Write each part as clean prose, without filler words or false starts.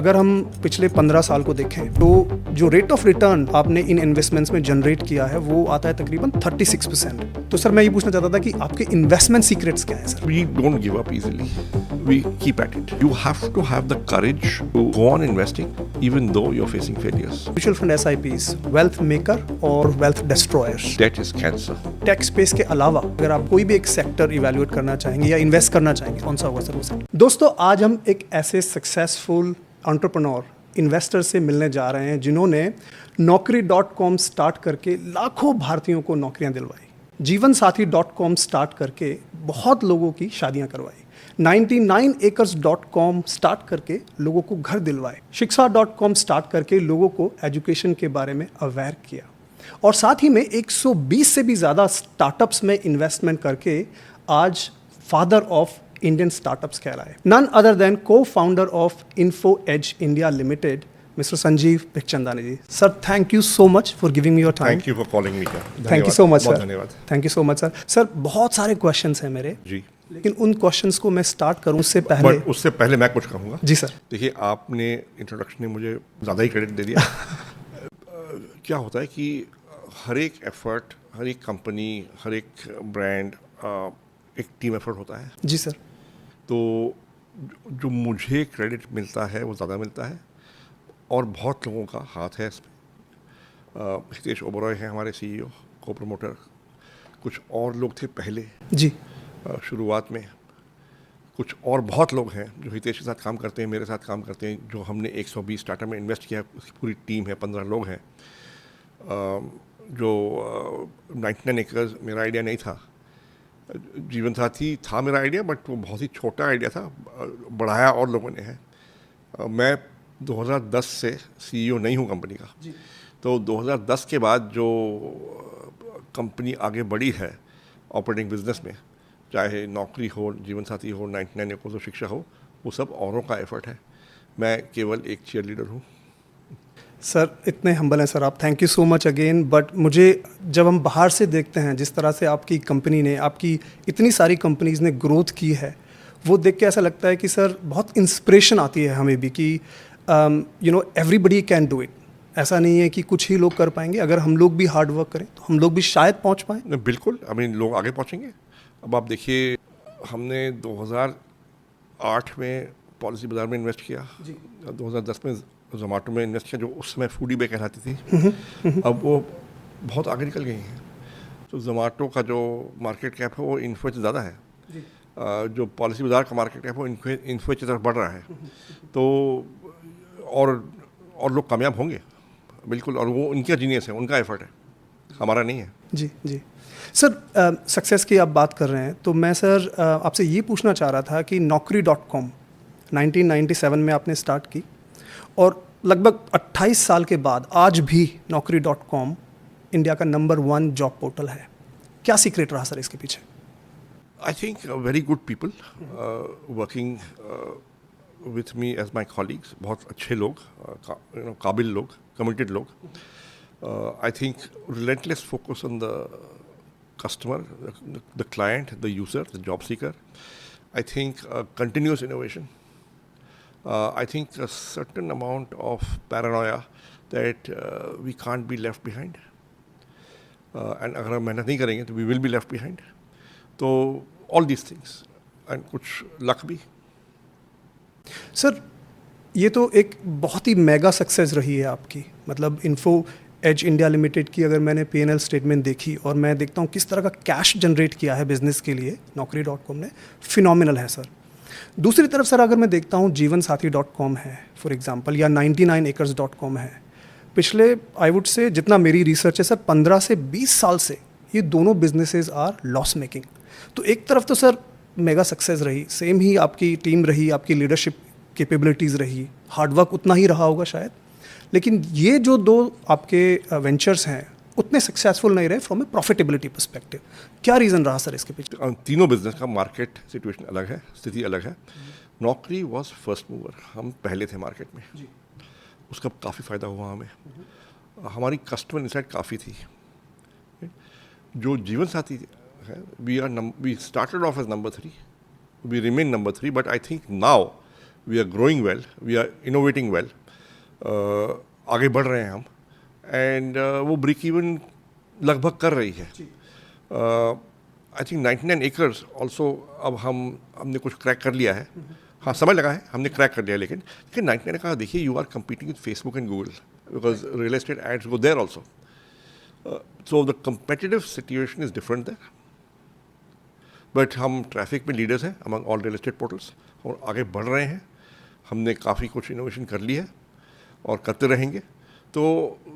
अगर हम पिछले 15 साल को देखें तो जो रेट ऑफ रिटर्न आपने इन इन्वेस्टमेंट्स में जनरेट किया है वो आता है तकरीबन 36%। तो सर मैं ये पूछना चाहता था कि आपके इन्वेस्टमेंट सीक्रेट्स क्या हैं sir? We don't give up easily. We keep at it. You have to have the courage to go on investing even though you're facing failures. Mutual fund SIPs, wealth maker और wealth destroyers. Debt is cancer. Tech space के अलावा अगर आप कोई भी एक sector evaluate करना चाहेंगे या इन्वेस्ट करना चाहेंगे, कौन सा होगा सर वो सेक्टर? दोस्तों आज हम एक ऐसे सक्सेसफुल एंटरप्रेन्योर इन्वेस्टर से मिलने जा रहे हैं जिन्होंने Naukri.com स्टार्ट करके लाखों भारतीयों को नौकरियां दिलवाई, जीवनसाथी.com स्टार्ट करके बहुत लोगों की शादियां करवाई, 99acres.com स्टार्ट करके लोगों को घर दिलवाए, शिक्षा.com स्टार्ट करके लोगों को एजुकेशन के बारे में अवेयर किया और साथ ही में 120 से भी ज़्यादा स्टार्टअप्स में इन्वेस्टमेंट करके आज फादर ऑफ इंडियन स्टार्टअप्स कहलाए। नन अदर देन को founder of Info Edge India limited, mister Sanjeev Bikhchandani ji. Sir thank you so much for giving me your time. Thank you for calling me. Thank you so much sir. धन्यवाद। Thank you so much sir. Sir बहुत सारे questions हैं मेरे जी। लेकिन उन questions को मैं start करूं उससे पहले बट उससे पहले मैं कुछ कहूँगा। जी सर। देखिए, आपने इंट्रोडक्शन में मुझे ज़्यादा ही क्रेडिट दे दिया। क्या होता है कि हर एक एफर्ट, हर एक कंपनी, हर एक ब्रांड एक टीम एफर्ट होता है। जी सर। तो जो मुझे क्रेडिट मिलता है वो ज़्यादा मिलता है और बहुत लोगों का हाथ है इसमें। हितेश ओबरॉय हैं हमारे CEO, को प्रमोटर। कुछ और लोग थे पहले जी। शुरुआत में। कुछ और बहुत लोग हैं जो हितेश के साथ काम करते हैं, मेरे साथ काम करते हैं, जो हमने 120 स्टार्टअप में इन्वेस्ट किया। उसकी पूरी टीम है, 15 लोग हैं। जो 99 एकर्स मेरा आइडिया नहीं था, जीवन साथी था मेरा आइडिया, बट वो बहुत ही छोटा आइडिया था, बढ़ाया और लोगों ने है। मैं 2010 से CEO नहीं हूँ कंपनी का। तो 2010 के बाद जो कंपनी आगे बढ़ी है ऑपरेटिंग बिजनेस में, चाहे नौकरी हो, जीवन साथी हो, 99 एकर्स हो, शिक्षा हो, वो सब औरों का एफर्ट है। मैं केवल एक चीयर लीडर हूँ। सर इतने हम्बल हैं सर आप, thank you so much again. But मुझे जब हम बाहर से देखते हैं जिस तरह से आपकी कंपनी ने, आपकी इतनी सारी कंपनीज़ ने ग्रोथ की है, वो देख के ऐसा लगता है कि सर बहुत इंस्पिरेशन आती है हमें भी कि एवरीबडी कैन डू इट। ऐसा नहीं है कि कुछ ही लोग कर पाएंगे, अगर हम लोग भी हार्ड वर्क करें तो हम लोग भी शायद पहुंच पाएँ। बिल्कुल, लोग आगे पहुँचेंगे। अब आप देखिए, हमने 2008 में पॉलिसी बाज़ार में इन्वेस्ट किया, 2010 में जोमेटो में इन्वेस्ट किया, जो उस समय फूडी बे कहलाती थी। अब वो बहुत आगे निकल गई हैं। तो जोमेटो का जो मार्केट कैप है वो इन्फो से ज़्यादा है। जो पॉलिसी बाज़ार का मार्केट कैप है वो इन्फो की तरफ बढ़ रहा है। तो और लोग कामयाब होंगे बिल्कुल, और वो उनका जीनियस है, उनका एफर्ट है, हमारा नहीं है। जी जी सर, सक्सेस की आप बात कर रहे हैं तो मैं सर आपसे ये पूछना चाह रहा था कि Naukri.com 1997 में आपने स्टार्ट की और लगभग 28 साल के बाद आज भी Naukri.com इंडिया का नंबर 1 जॉब पोर्टल है। क्या सीक्रेट रहा सर इसके पीछे? I think very good people working with me as my colleagues. बहुत अच्छे लोग, काबिल लोग, कमिटेड लोग। I think relentless focus on the customer, the client, the user, the job seeker. I think continuous innovation. I think a certain amount of paranoia that we can't be left behind. And अगर हम मेहनत नहीं करेंगे तो we will be left behind. तो all these things and कुछ luck भी। Sir ये तो एक बहुत ही मेगा सक्सेस रही है आपकी। मतलब इन्फो एज इंडिया लिमिटेड की अगर मैंने P&L स्टेटमेंट देखी और मैं देखता हूँ किस तरह का कैश जनरेट किया है बिजनेस के लिए Naukri.com ने, फिनोमिनल है सर। दूसरी तरफ सर अगर मैं देखता हूँ जीवनसाथी.com है फॉर एग्जांपल, या 99acres.com है, पिछले आई वुड से जितना मेरी रिसर्च है सर 15 से 20 साल से ये दोनों बिजनेसेस आर लॉस मेकिंग। तो एक तरफ तो सर मेगा सक्सेस रही, सेम ही आपकी टीम रही, आपकी लीडरशिप कैपेबिलिटीज़ रही, हार्डवर्क उतना ही रहा होगा शायद, लेकिन ये जो दो आपके वेंचर्स हैं उतने सक्सेसफुल नहीं रहे फ्रॉम ए प्रॉफिटेबिलिटी पर्सपेक्टिव। क्या रीज़न रहा सर इसके पीछे? तीनों बिजनेस का मार्केट सिचुएशन अलग है, स्थिति अलग है। नौकरी वॉज फर्स्ट मूवर, हम पहले थे मार्केट में, उसका काफ़ी फ़ायदा हुआ हमें। हमारी कस्टमर इंसाइट काफ़ी थी। जो जीवन साथी है, we started off as number 3, we remain number 3, but I think now we are growing well, we are innovating well, आगे बढ़ रहे हैं हम, एंड वो ब्रेक इवन लगभग कर रही है. आई थिंक 99 एकर्स ऑल्सो अब हमने कुछ क्रैक कर लिया है. हाँ, समय लगा है, हमने क्रैक कर लिया, लेकिन 99 का देखिए, you are competing with Facebook and Google because real estate ads go there also. So the competitive situation is different there, but हम ट्रैफिक में लीडर्स हैं among all real estate portals और आगे बढ़ रहे हैं. हमने काफ़ी कुछ इनोवेशन कर ली है और करते रहेंगे. तो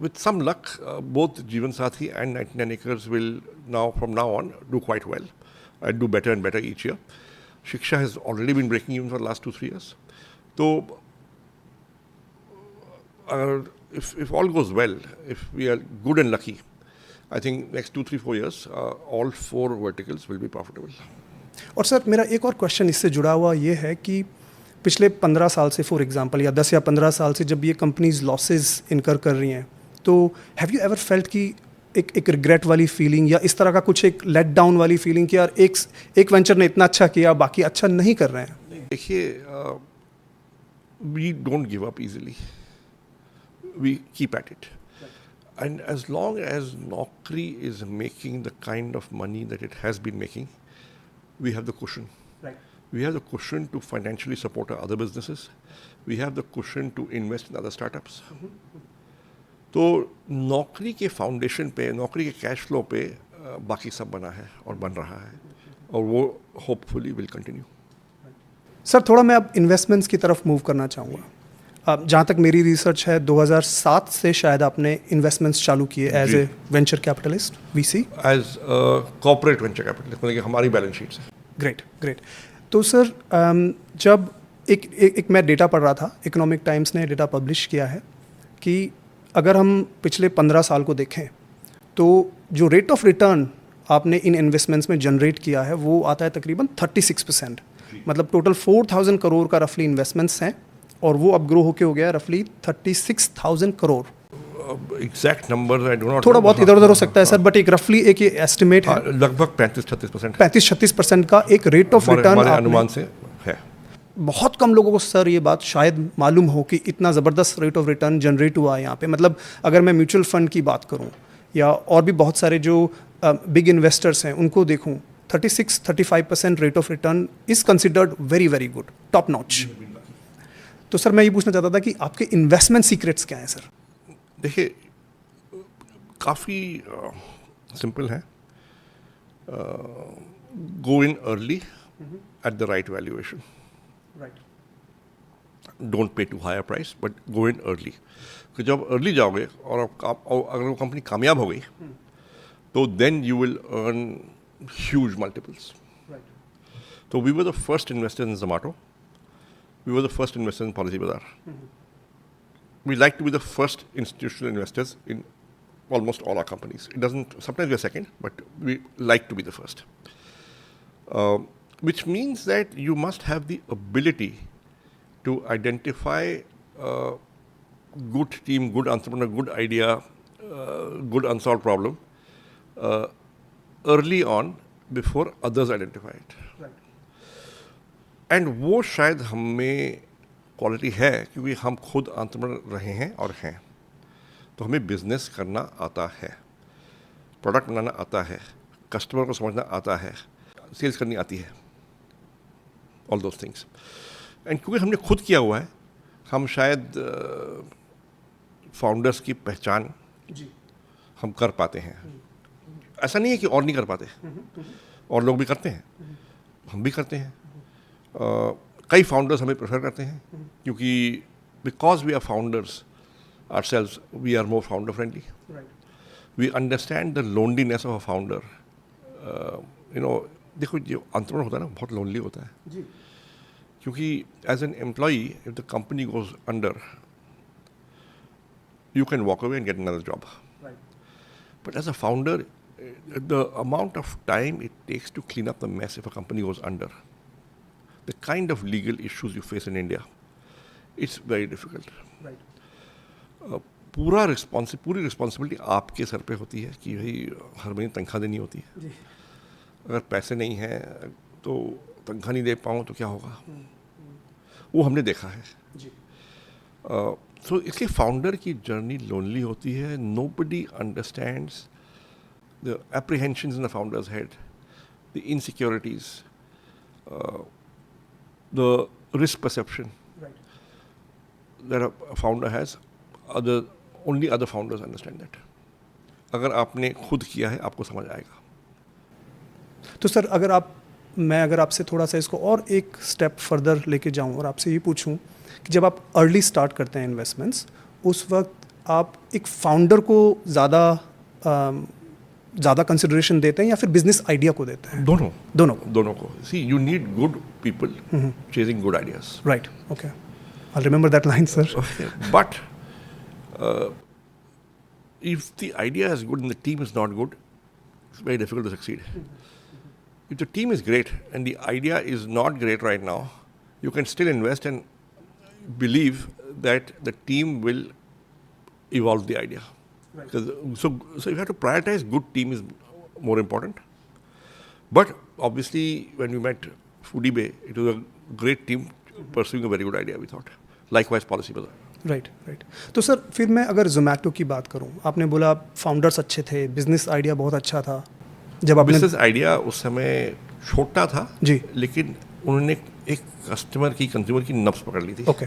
विथ सम लक बोथ जीवन साथी and 99 acres will now from now on do quite well and do better and better each year. Shiksha has already been breaking even for the last 2-3 years. So, if all goes well, if we are good and lucky, I think next 2-3-4 years, all 4 verticals will be profitable. और sir मेरा एक और question इससे जुड़ा हुआ ये है कि पिछले 15 साल से फॉर एग्जांपल या 10 या 15 साल से जब ये कंपनीज लॉसेस इनकर कर रही हैं, तो हैव यू एवर फेल्ट कि एक रिग्रेट वाली फीलिंग या इस तरह का कुछ एक लेट डाउन वाली फीलिंग कि यार एक वेंचर ने इतना अच्छा किया बाकी अच्छा नहीं कर रहे हैं? देखिए, we don't give up easily, we keep at it, and as long as Naukri is making the kind of money that it has been making, we have the cushion. We have the cushion to financially support our other businesses. We have the cushion to invest in other startups. तो नौकरी के foundation पे, नौकरी के cash flow पे बाकी सब बना है और बन रहा है, और वो होपफुली विल कंटिन्यू. सर थोड़ा मैं अब इन्वेस्टमेंट्स की तरफ मूव करना चाहूँगा. जहाँ तक मेरी रिसर्च है 2007 से शायद आपने इन्वेस्टमेंट्स चालू किए as a venture capitalist, VC, as corporate venture capitalist, मतलब कि हमारी बैलेंस शीट से. ग्रेट. तो सर जब एक मैं डेटा पढ़ रहा था, इकोनॉमिक टाइम्स ने डेटा पब्लिश किया है कि अगर हम पिछले 15 साल को देखें तो जो रेट ऑफ रिटर्न आपने इन इन्वेस्टमेंट्स में जनरेट किया है वो आता है तकरीबन 36%. मतलब टोटल 4,000 करोड़ का रफली इन्वेस्टमेंट्स हैं और वो अब ग्रो होके हो गया रफली 36,000 crore. Exact number I do not, थोड़ा बहुत इधर उधर हो सकता है सर, बट एक रफली एक ये एस्टिमेट है लगभग 35-36%. 35-36% का एक रेट ऑफ रिटर्न हमारे अनुमान से है. बहुत कम लोगों को सर ये बात शायद मालूम हो कि इतना ज़बरदस्त रेट ऑफ रिटर्न जनरेट हुआ है यहाँ पे. मतलब अगर मैं म्यूचुअल फंड की बात करूँ या और भी बहुत सारे जो बिग इन्वेस्टर्स हैं उनको देखूँ, 36-35% rate of return is considered very very good, top notch. तो सर मैं ये पूछना चाहता था कि आपके इन्वेस्टमेंट सीक्रेट्स क्या हैं सर? देखिए, काफ़ी सिंपल है. Go in early at the right valuation. Don't pay too higher price, but go in early. तो जब अर्ली जाओगे और अगर वो कंपनी कामयाब हो गई तो then you will earn huge multiples. तो we were the first investor in Zomato, we were the first investor in Policybazaar. We like to be the first institutional investors in almost all our companies. It doesn't, sometimes we are second, but we like to be the first. Which means that you must have the ability to identify good team, good entrepreneur, good idea, good unsolved problem early on before others identify it. And वो शायद हमें quality है क्योंकि हम खुद entrepreneur रहे हैं और हैं. तो हमें बिजनेस करना आता है, प्रोडक्ट बनाना आता है, कस्टमर को समझना आता है, सेल्स करनी आती है, ऑल दोज थिंग्स. एंड क्योंकि हमने खुद किया हुआ है, हम शायद फाउंडर्स की पहचान हम कर पाते हैं. ऐसा नहीं है कि और नहीं कर पाते, और लोग भी करते हैं, हम भी करते हैं. कई फाउंडर्स हमें प्रेफर करते हैं क्योंकि because we are founders ourselves, we are more founder friendly. We understand the loneliness of a founder. देखो जो एंटरप्रेन्योर होता है ना, बहुत लोनली होता है क्योंकि as an employee if the company goes under you can walk away and get another job. But as a founder, the amount of time it takes to clean up the mess if a company goes under, the kind of legal issues you face in India, it's very difficult. पूरी responsibility आपके sir पे होती है कि भाई हर महीने तनख्वाह देनी होती है. अगर पैसे नहीं हैं तो तनख्वाह नहीं दे पाऊँ तो क्या होगा. वो हमने देखा है. जी. So इसलिए फाउंडर की जर्नी लोनली होती है. Nobody understands the apprehensions in the founder's head, the insecurities, the risk perception Right. that a founder has. Only other founders understand that. अगर आपने खुद किया है आपको समझ आएगा. तो सर मैं अगर आपसे थोड़ा सा इसको और एक स्टेप फर्दर लेके जाऊं और आपसे ये पूछूं कि जब आप अर्ली स्टार्ट करते हैं इन्वेस्टमेंट्स, उस वक्त आप एक फाउंडर को ज़्यादा कंसिडरेशन देते हैं या फिर बिजनेस आइडिया को देते हैं? दोनों को. See you need good people chasing good ideas. Right. Okay, I remember that line sir. But if the idea is good and the team is not good, it's very difficult to succeed. If the team is great and the idea is not great right now, you can still invest and believe that the team will evolve the idea. Right. So you have to prioritize good team is more important. But obviously, when we met Foodie Bay, it was a great team pursuing a very good idea, we thought. Likewise, Policy Bazaar. Right. तो sir फिर मैं अगर जोमेटो की बात करूं, आपने बोला founders अच्छे थे, बिजनेस आइडिया बहुत अच्छा था. जब आपने बिजनेस आइडिया उस समय छोटा था जी, लेकिन उन्होंने एक कंज्यूमर की नब्ज पकड़ ली थी. ओके.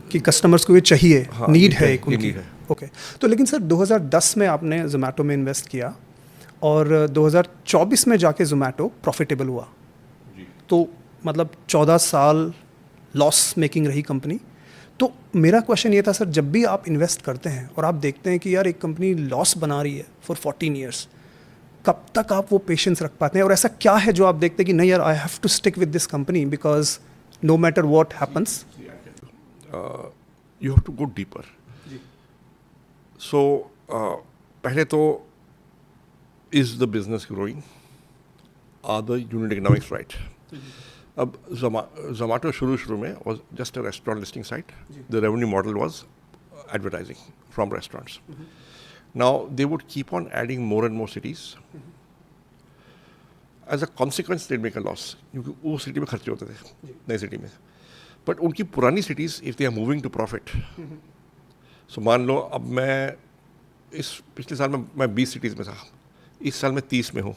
कि कस्टमर्स को ये चाहिए, हाँ, नीड है एक उनकी. है. ओके. तो लेकिन सर 2010 में आपने जोमेटो में इन्वेस्ट किया और 2024 में जाके जोमेटो प्रॉफिटेबल हुआ. जी. तो मतलब 14 साल लॉस मेकिंग रही कंपनी. तो मेरा क्वेश्चन ये था सर, जब भी आप इन्वेस्ट करते हैं और आप देखते हैं कि यार एक कंपनी लॉस बना रही है फॉर 14 ईयर्स, कब तक आप वो पेशेंस रख पाते हैं? और ऐसा क्या है जो आप देखते हैं कि नहीं यार, I have to stick with this company because no matter what happens? You have to go deeper. So पहले तो is the business growing, are the unit economics right? अब Zomato शुरू में was just a restaurant listing site. The revenue model was advertising from restaurants. Now they would keep on adding more and more cities. As a consequence, they'd make a loss. क्योंकि वो city में खर्चे होते थे नई city में. But उनकी पुरानी cities, if they are moving to profit, so मान लो अब पिछले साल में मैं 20 cities में था, इस साल में 30 में हूँ.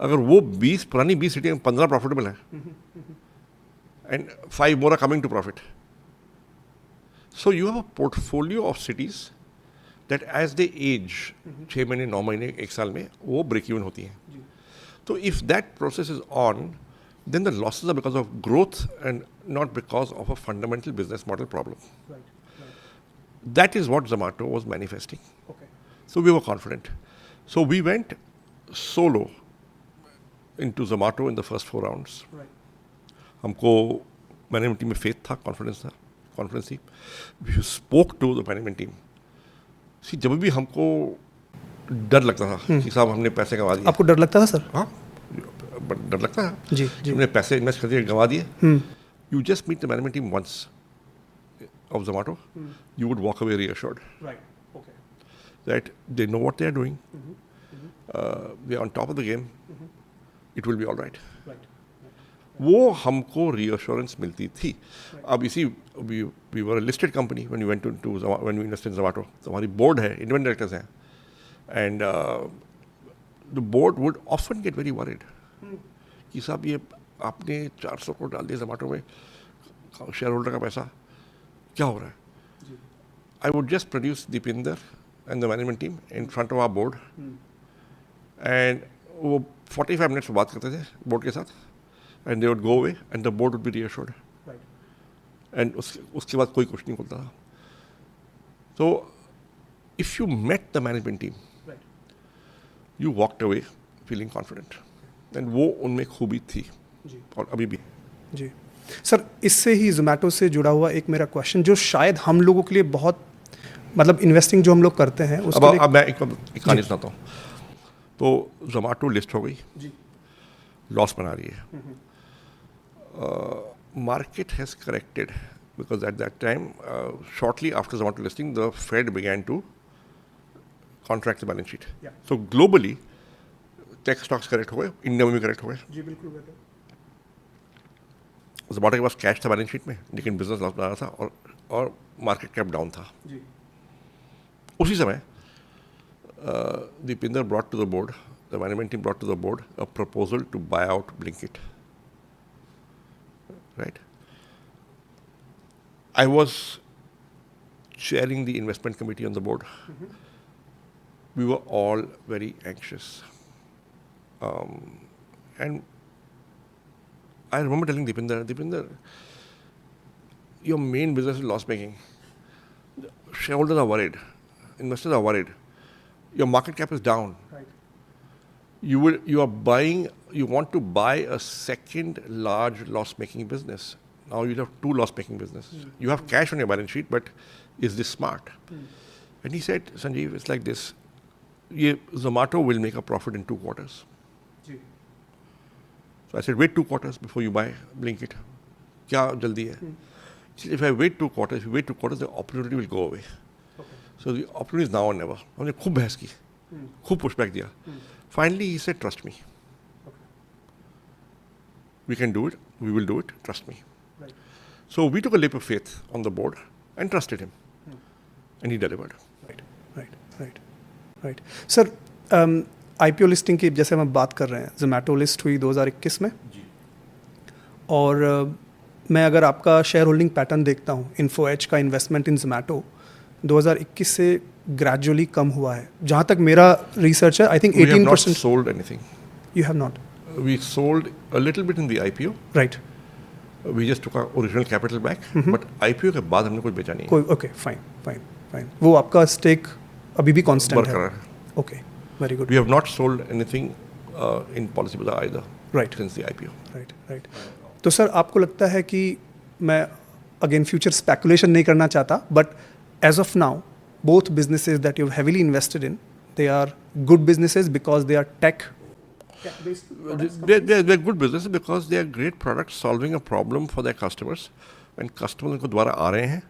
अगर वो पुरानी 20 सिटी में 15 प्रॉफिटेबल है and 5 more are coming to profit. So you have a portfolio of cities that as they age, 6 महीने 9 महीने 1 साल में वो ब्रेक इवन होती हैं. तो if that process is on, then the losses are because of growth and not because of a fundamental business model problem. That is what Zomato was manifesting. Okay. So we were confident. So we went solo into Zomato in the first 4 rounds. Right. हमको management team में faith था, confidence थी. We spoke to the management team. See जब भी हमको डर लगता था कि साहब हमने पैसे गंवा दिए. आपको डर लगता था सर? हाँ, डर लगता था. जी. हमने पैसे इन्वेस्ट कर दिए, गंवा दिए. You just meet the management team once of Zomato, you would walk away reassured. Right. Okay. That they know what they are doing. They are on top of the game. It will be all right. Right. वो हमको reassurance मिलती थी. अब इसी we were a listed company when we invested in Zomato. तो हमारी board है, independent directors हैं, and the board would often get very worried कि साहब ये आपने 400 करोड़ डाल दिया Zomato में, शेयर होल्डर का पैसा क्या हो रहा है? I would just produce Deepinder and the management team in front of our board, and वो 45 minutes बात करते थे बोर्ड के साथ, and they would go away and the board would be reassured. Right. And उसके बाद कोई कुछ नहीं बोलता था. So if you met the management team, Right. you walked away feeling confident, and वो उनमें खूबी थी और अभी भी. जी सर, इससे ही जोमेटो से जुड़ा हुआ एक मेरा क्वेश्चन जो शायद हम लोगों के लिए बहुत मतलब इन्वेस्टिंग जो हम लोग करते हैं उसके लिए. अब मैं एक कहानी सुनाता हूँ. तो Zomato लिस्ट हो गई, लॉस बना रही है. Market has corrected because at that time shortly after Zomato listing the Fed began to contract the balance sheet. So globally tech stocks correct हो गए, इंडिया में भी करेक्ट हो गए. जी बिल्कुल. जोमेटो के पास कैश था बैलेंस शीट में, लेकिन बिजनेस लॉस बना रहा था और मार्केट कैप डाउन था। उसी समय Deepinder brought to the board, the management team brought to the board a proposal to buy out Blinkit. Right? I was chairing the investment committee on the board. We were all very anxious. And I remember telling Deepinder, your main business is loss making. Shareholders are worried. Investors are worried. Your market cap is down. Right. You want to buy a second large loss-making business. Now you have two loss-making businesses. You have cash on your balance sheet, but is this smart? And he said, Sanjeev, it's like this. Zomato will make a profit in 2 quarters. So I said, wait 2 quarters before you buy Blinkit. Kya jaldi hai? He said, if you wait 2 quarters, the opportunity will go away. So the opportunity is now or never. हमने खूब बहस की, खूब pushback दिया. Finally, he said, trust me. We can do it. We will do it. Trust me. Right. So we took a leap of faith on the board and trusted him. And he delivered. Right. Sir, IPO listing की जैसे हम बात कर रहे हैं, Zomato list हुई 2021 में जी. और मैं अगर आपका शेयर होल्डिंग पैटर्न देखता हूँ, इन्फो एज का इन्वेस्टमेंट इन जोमेटो 2021 से ग्रेजुअली कम हुआ है. जहाँ तक मेरा रिसर्च है, I think 18%. We have not sold anything. You have not. We sold a little bit in the IPO. Right. We just took our original capital back. But IPO के बाद हमने कुछ बेचा नहीं. कोई ओके फाइन. वो आपका स्टेक अभी भी कांस्टेंट है. बरकरार. Okay, very good. We have not sold anything in Policybazaar either. Right. Since the IPO. Right. तो सर आपको लगता है कि मैं अगेन फ्यूचर स्पेकुलेशन नहीं करना चाहता, but as of now, both businesses that you've heavily invested in, they are good businesses because they are tech. They're good businesses because they are great products solving a problem for their customers. And customers उनको द्वारा आ रहे हैं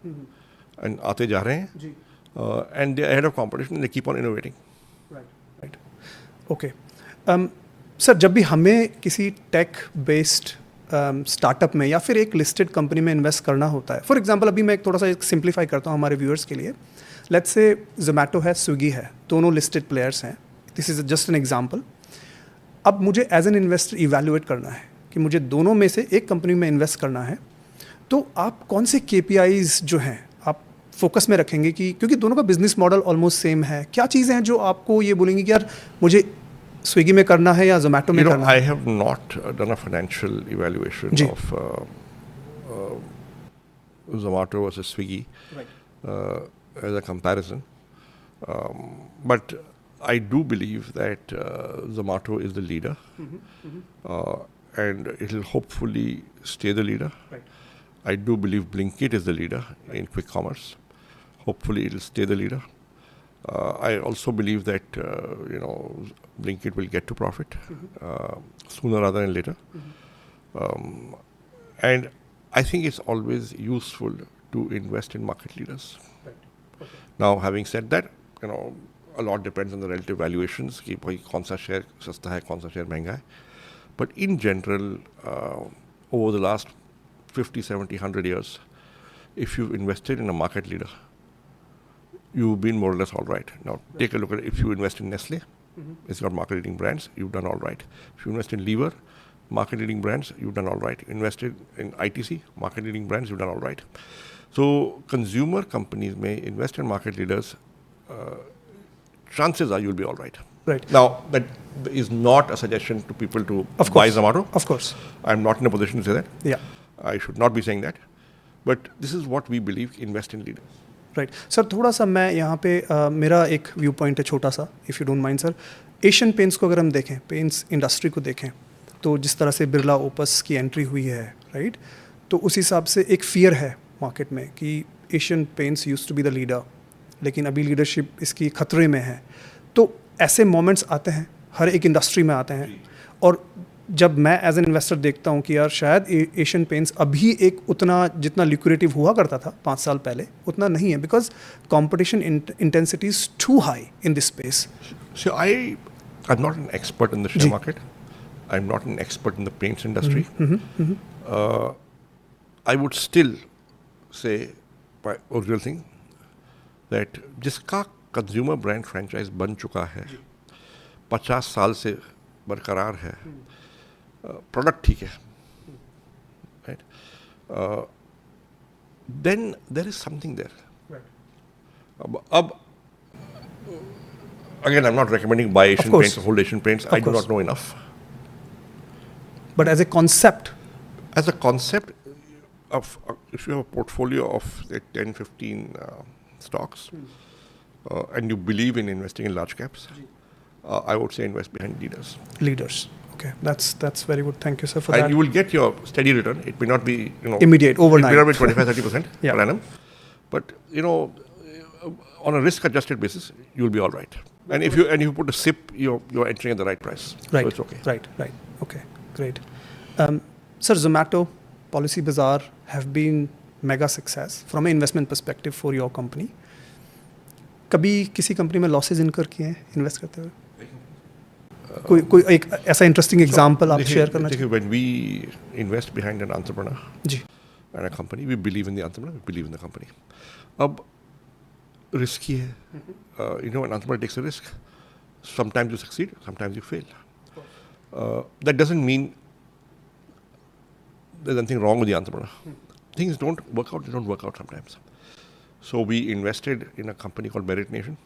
and आते जा रहे हैं. And they're ahead of competition and they keep on innovating. Right. Okay. Sir जब भी हमें किसी टेक बेस्ड स्टार्टअप में या फिर एक लिस्टेड कंपनी में इन्वेस्ट करना होता है, फॉर एग्जांपल अभी मैं थोड़ा सा सिंप्लीफाई करता हूँ हमारे व्यूअर्स के लिए. लेट्स से जोमेटो है, स्विगी है, दोनों लिस्टेड प्लेयर्स हैं. This is just an example. अब मुझे एज एन इन्वेस्टर इवैल्यूएट करना है कि मुझे दोनों में से एक कंपनी में इन्वेस्ट करना है, तो आप कौन से KPIs जो हैं आप फोकस में रखेंगे कि क्योंकि दोनों का बिजनेस मॉडल ऑलमोस्ट सेम है, क्या चीज़ें हैं जो आपको ये बोलेंगे कि यार मुझे स्विगी में करना है या जोमेटो में करना है? I have not done a financial evaluation of Zomato versus Swiggy as a comparison. But I do believe that Zomato is the leader and it will hopefully stay the leader. Right. I do believe Blinkit is the leader in quick commerce. Hopefully it will stay the leader. I also believe that Blinkit will get to profit sooner rather than later. And I think it's always useful to invest in market leaders. Right. Okay. Now, having said that, a lot depends on the relative valuations कि भाई कौन सा share सस्ता है, कौन सा share महंगा है. But in general, over the last 50, 70, 100 years, if you've invested in a market leader, you've been more or less all right. Now, take a look at it. If you invest in Nestle, it's got market-leading brands, you've done all right. If you invest in Lever, market-leading brands, you've done all right. Invested in ITC, market-leading brands, you've done all right. So, consumer companies may invest in market leaders. Chances are you'll be all right. Right. Now, that is not a suggestion to people to buy Zomato. Of course. I'm not in a position to say that. Yeah. I should not be saying that. But this is what we believe, invest in leaders. Right. Sir थोड़ा सा मैं यहाँ पे मेरा एक view point है छोटा सा, if you don't mind sir. Asian paints को अगर हम देखें, पेंट्स इंडस्ट्री को देखें, तो जिस तरह से बिरला ओपस की एंट्री हुई है, राइट, तो उस हिसाब से एक फियर है मार्केट में कि Asian Paints used to be the leader, लेकिन अभी लीडरशिप इसकी खतरे में है. तो ऐसे मोमेंट्स आते हैं, हर एक इंडस्ट्री में आते हैं. और जब मैं एज एन इन्वेस्टर देखता हूँ कि यार शायद एशियन पेंट्स अभी एक उतना जितना लिक्विडेटिव हुआ करता था 5 साल पहले उतना नहीं है, because competition intensity is too high in this space. So I'm not an expert in the share market. I'm not an expert in the paints industry. I would still say my original thing that जिसका consumer brand franchise बन चुका है 50 साल से बरकरार है, product ठीक है, right, then there is something there. अब again, I'm not recommending buy Asian course. paints or hold Asian paints. I do course. not know enough. But as a concept, As a concept of, if you have a portfolio of say 10, 15 stocks, and you believe in investing in large caps, I would say invest behind leaders. leaders. Okay, that's very good. Thank you, sir, for And that. you will get your steady return. It may not be, Immediate, overnight. It may not be 25, 30% Yeah. per annum. But, on a risk-adjusted basis, you will be all right. And if you put a SIP, you're entering at the right price. Right. So it's okay. Right. Okay, great. Sir, Zomato, Policybazaar have been mega success from an investment perspective for your company. कभी किसी company में losses इनकर किए हैं invest करते हुए? कोई एक ऐसा इंटरेस्टिंग एग्जांपल आप शेयर करना चाहिए? When we invest behind an entrepreneur जी. and a company, we believe in the entrepreneur, we believe in the company. अब risky है. An entrepreneur takes a risk. Sometimes you succeed, sometimes you fail. That doesn't mean there's anything wrong with the entrepreneur. Things don't work out, they don't work out sometimes. So we invested in a company called Merit Nation.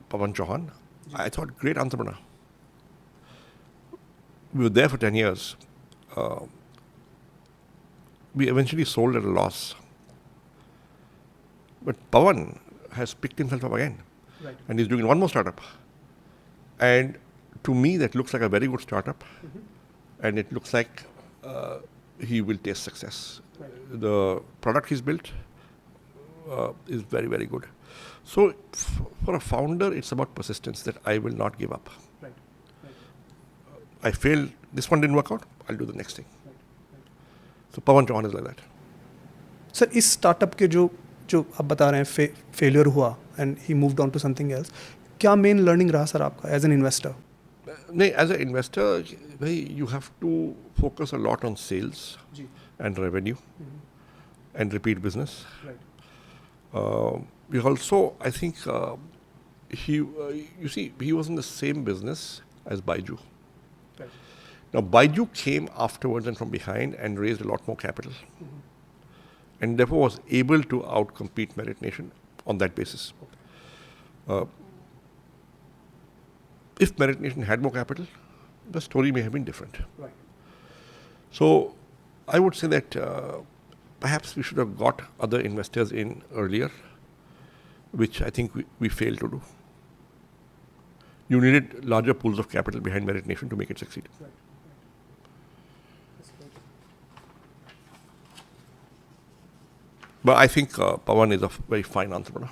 Pawan Chauhan. I thought, great entrepreneur. We were there for 10 years. We eventually sold at a loss. But Pawan has picked himself up again. Right. And he's doing one more startup. And to me, that looks like a very good startup. And it looks like he will taste success. Right. The product he's built is very, very good. So for a founder, it's about persistence, that I will not give up. Right. I failed, this one didn't work out, I'll do the next thing. So Pawan Chauhan is like that. Sir, इस startup के जो आप बता रहे हैं failure हुआ and he moved on to something else, क्या main learning रहा सर आपका एज एन इन्वेस्टर? नहीं, एज ए इन्वेस्टर भाई you have to focus a lot on sales and revenue and repeat business. We also, I think, he was in the same business as Baiju. Right. Now, Baiju came afterwards and from behind and raised a lot more capital. And therefore was able to outcompete Merit Nation on that basis. If Merit Nation had more capital, the story may have been different. Right. So, I would say that perhaps we should have got other investors in earlier, which I think we failed to do. You needed larger pools of capital behind Merit Nation to make it succeed. Right. That's great. But I think Pawan is a very fine entrepreneur.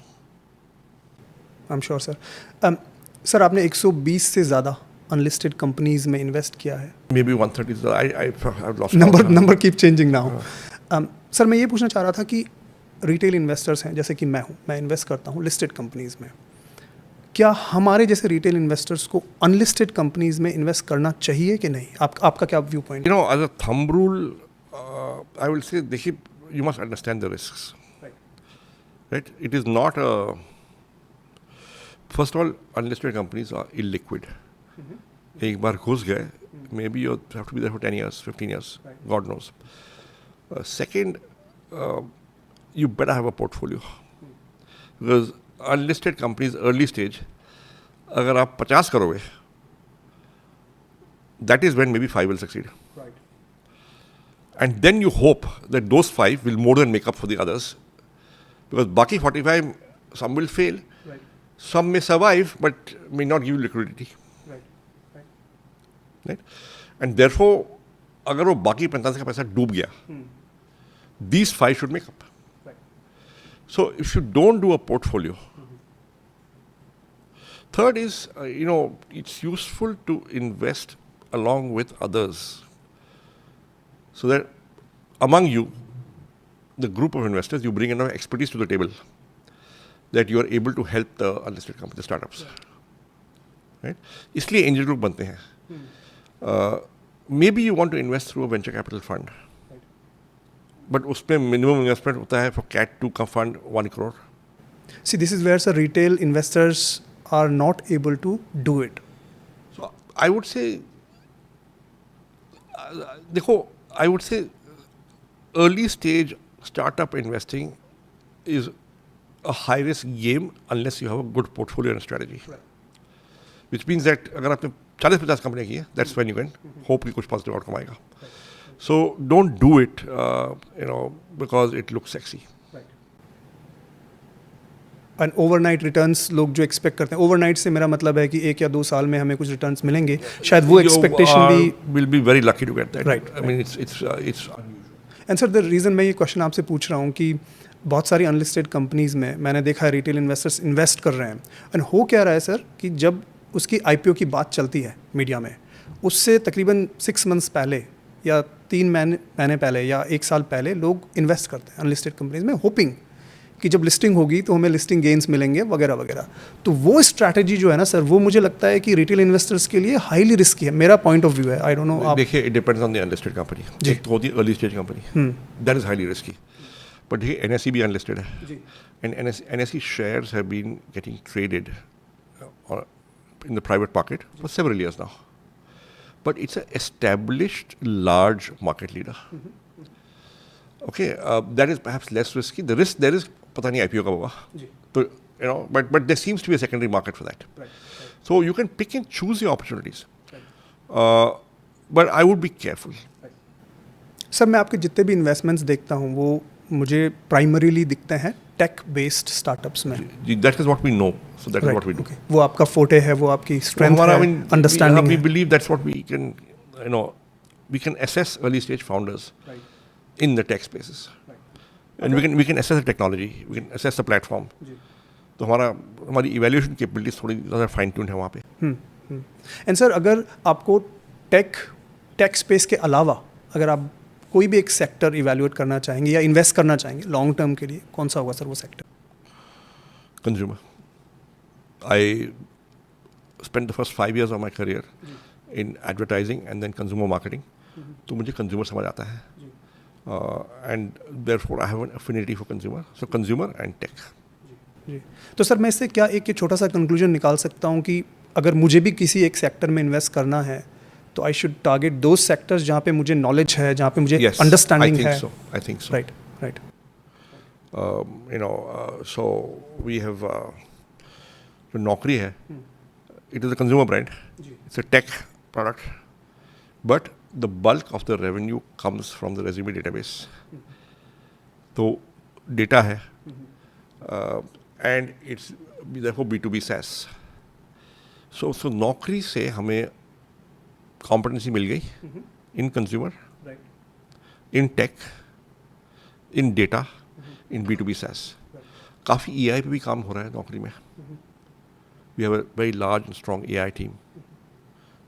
I'm sure, sir. Sir, आपने 120 से ज़्यादा unlisted companies में invest किया है. Maybe 130. I've lost number keep changing now. Sir, मैं ये पूछना चाह रहा था कि रिटेल इन्वेस्टर्स हैं, जैसे कि मैं हूँ, मैं इन्वेस्ट करता हूँ लिस्टेड कंपनीज में. क्या हमारे जैसे रिटेल इन्वेस्टर्स को अनलिस्टेड कंपनीज में इन्वेस्ट करना चाहिए कि नहीं? आपका क्या view point? As a thumb rule, I will say, देखिए, you must understand the risks. Right? It is not a... First of all, unlisted companies are illiquid. एक बार घुस गए, maybe you have to be there for 10 years, 15 years, God knows. Second, you better have a portfolio. Because unlisted companies, early stage, अगर आप 50 करोगे, that is when maybe 5 will succeed. Right. And then you hope that those 5 will more than make up for the others. Because बाकी 45, some will fail, Right. some may survive, but may not give you liquidity. Right? And therefore, अगर वो बाकी 45 का पैसा डूब गया, these 5 should make up. Right. So if you don't do a portfolio, third is, it's useful to invest along with others. So that among you, the group of investors, you bring enough expertise to the table that you are able to help the unlisted company, the startups. Right? इसलिए angel group बनते हैं. Maybe you want to invest through a venture capital fund. Right. But उसमें minimum investment होता है for cat two come fund 1 crore. See, this is where sir retail investors are not able to do it. So I would say, देखो, I would say early stage startup investing is a high risk game unless you have a good portfolio and strategy. Which means that अगर आपने 40-50 कंपनियां की है, that's when you can hope कि कुछ positive outcome आएगा. So don't do it, because it looks sexy. And overnight returns लोग जो एक्सपेक्ट करते हैं, ओवरनाइट से मेरा मतलब है कि 1 या 2 साल में हमें कुछ रिटर्न्स मिलेंगे, शायद वो एक्सपेक्टेशन भी will be very lucky to get that. Right. I mean it's unusual. And sir the reason मैं ये क्वेश्चन आपसे पूछ रहा हूँ कि बहुत सारी अनलिस्टेड कंपनीज़ में मैंने देखा है रिटेल इन्वेस्टर्स इन्वेस्ट कर रहे हैं, एंड हो क्या रहा है सर कि जब उसकी आईपीओ की बात चलती है मीडिया में, उससे तकरीबन 6 मंथ्स पहले या 3 महीने पहले या 1 साल पहले लोग इन्वेस्ट करते हैं अनलिस्टेड कंपनीज में, होपिंग कि जब लिस्टिंग होगी तो हमें लिस्टिंग गेन्स मिलेंगे वगैरह वगैरह. तो वो स्ट्रैटेजी जो है ना सर, वो मुझे लगता है कि रिटेल इन्वेस्टर्स के लिए हाईली रिस्की है. मेरा पॉइंट ऑफ व्यू है, आई डोंट नो आप. देखिए, it depends on the unlisted company. एक तो होती है early stage company, that is highly risky. But देखिए, एनएसई भी अनलिस्टेड है, and NSE shares have been getting traded in the private market for several years now. But it's an established large market leader. Okay, that is perhaps less risky. The risk there is, पता नहीं IPO कब होगा. So, but there seems to be a secondary market for that. Right. So you can pick and choose your opportunities. But I would be careful. Sir मैं आपके जितने भी investments देखता हूँ वो मुझे प्राइमरीली दिखते हैं टेक बेस्ड स्टार्टअप्स में. That is what we know. So that is what we do. Okay. वो आपका फोटे है, वो आपकी स्ट्रेंथ है, अंडरस्टैंडिंग we है. believe that's what we can, we can assess early stage founders in the tech spaces. And we can assess the technology, we can assess the platform. तो हमारी evaluation capabilities थोड़ी ज़्यादा fine tune है वहाँ पे. And sir अगर आपको take space के अलावा अगर आप कोई भी एक सेक्टर इवेल्युएट करना चाहेंगे या इन्वेस्ट करना चाहेंगे लॉन्ग टर्म के लिए, कौन सा होगा सर वो sector? Consumer. I spent the first 5 years of my career in advertising and then consumer marketing. तो मुझे consumer समझ आता है. And therefore I have an affinity for consumer. So consumer and tech. जी. तो सर मैं इससे क्या एक छोटा सा कंक्लूजन निकाल सकता हूँ कि अगर मुझे भी किसी एक सेक्टर में इन्वेस्ट करना है तो I should target those sectors जहाँ पे मुझे नॉलेज है, जहाँ पे मुझे अंडरस्टैंडिंग है. I think so. Right. So we have जो नौकरी है, it is a consumer brand. It's a tech product, but the bulk of the revenue comes from the resume database. तो data है, and it's therefore B2B SaaS. So नौकरी से हमें competency मिल गई in consumer, in tech, in data, in B2B SaaS. काफ़ी AI पे भी काम हो रहा है नौकरी में. We have a very large and strong AI team.